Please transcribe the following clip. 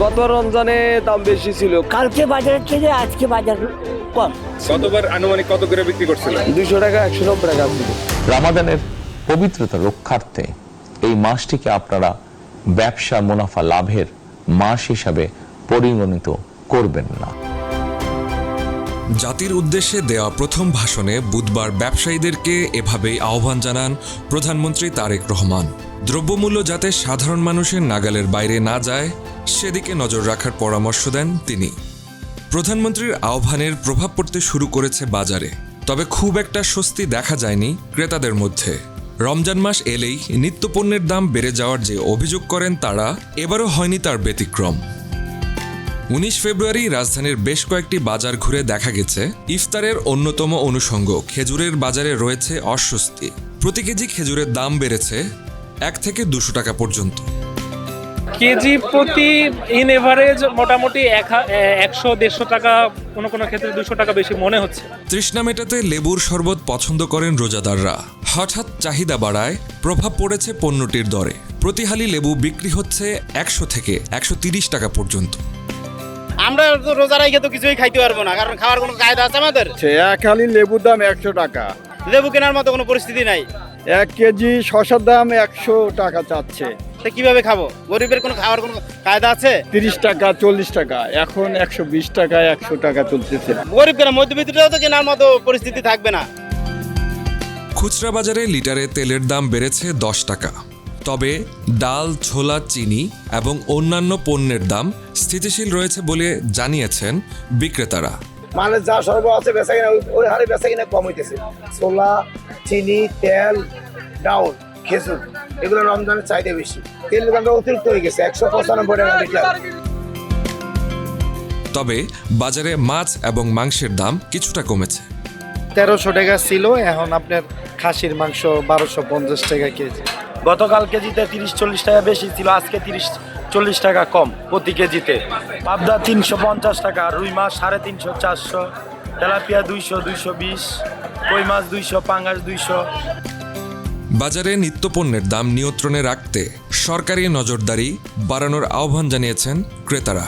গত রমজানে দাম বেশি ছিল, কালকে বাজারের থেকে আজকে বাজার কম। গতবার আনুমানিক কত করে বিক্রি করছিল? 200 টাকা 190 টাকা ছিল। রামাদানের পবিত্রতা রক্ষার্থে এই মাসটিকে আপনারা ব্যবসা মুনাফা লাভের মাস হিসাবে পরিগণিত করবেন না। জাতির উদ্দেশ্যে দেওয়া প্রথম ভাষণে বুধবার ব্যবসায়ীদেরকে এভাবেই আহ্বান জানান প্রধানমন্ত্রী তারেক রহমান। দ্রব্যমূল্য যাতে সাধারণ মানুষের নাগালের বাইরে না যায় সেদিকে নজর রাখার পরামর্শ দেন তিনি। প্রধানমন্ত্রীর আহ্বানের প্রভাব পড়তে শুরু করেছে বাজারে, তবে খুব একটা স্বস্তি দেখা যায়নি ক্রেতাদের মধ্যে। রমজান মাস এলেই নিত্যপণ্যের দাম বেড়ে যাওয়ার যে অভিযোগ করেন তারা, এবারও হয়নি তার ব্যতিক্রম। 19 ফেব্রুয়ারি রাজধানীর বেশ কয়েকটি বাজার ঘুরে দেখা গেছে ইফতারের অন্যতম অনুষঙ্গ খেজুরের বাজারে রয়েছে অস্বস্তি। প্রতি কেজি খেজুরের দাম বেড়েছে 1 থেকে 200 টাকা পর্যন্ত। কেজি প্রতি ইন এভারেজ মোটামুটি 100-150 টাকা, কোনো কোনো ক্ষেত্রে 200 টাকা বেশি মনে হচ্ছে। তৃষ্ণা মেটাতে লেবুর শরবত পছন্দ করেন রোজাদাররা। হঠাৎ চাহিদা বাড়ায় প্রভাব পড়েছে পণ্যটির দরে। প্রতি হালি লেবু বিক্রি হচ্ছে 100 থেকে 130 টাকা পর্যন্ত। আমরা তো রোজা রাখে তো কিছুই খাইতে পারবো না, কারণ খাওয়ার কোনো কায়দা আছে আমাদের? এক হালি লেবুর দাম 100 টাকা, লেবু কেনার মতো কোনো পরিস্থিতি নাই। 1 কেজি শসার দাম 100 টাকা চাচ্ছে। তো কিভাবে খাবো? গরিবের কোনো খাওয়ার কোনো কায়দা আছে? 30 টাকা 40 টাকা, এখন 120 টাকা 100 টাকা চলতেছে। গরিব কেনা, মধ্যবিত্তরাও তো কেনার মতো পরিস্থিতি থাকবে না। খুচরা বাজারে লিটারে তেলের দাম বেড়েছে 10 টাকা। তবে ডাল, ছোলা, চিনি এবং অন্যান্য পণ্যের দাম স্থিতিশীল রয়েছে বলে জানিয়েছেন বিক্রেতারা। মানে যা সর্ব আছে বেচা কিনা ওই হারে বেচা কিনা কম হইতেছে। ছোলা, চিনি, তেল, ডাউল, খেজুর, এগুলো রমজানের চাহিদা বেশি। তেলের দামটা অতিরিক্ত হয়ে গেছে, 195 টাকা লিটার। তবে বাজারে মাছ এবং মাংসের দাম কিছুটা কমেছে। 1300 টাকা ছিল, এখন আপনার খাসির মাংস 1250 টাকা কেজি। গতকাল কেজিতে 30-40 টাকা বেশি ছিল, আজকে 30-40 টাকা কম প্রতি কেজিতে। পাবদা 350 টাকা, রুই মাছ 350-400, তেলাপিয়া 200-220, কই মাছ 200, পাঙ্গাস 200। বাজারে নিত্যপণ্যের দাম নিয়ন্ত্রণে রাখতে সরকারি নজরদারি বাড়ানোর আহ্বান জানিয়েছেন ক্রেতারা।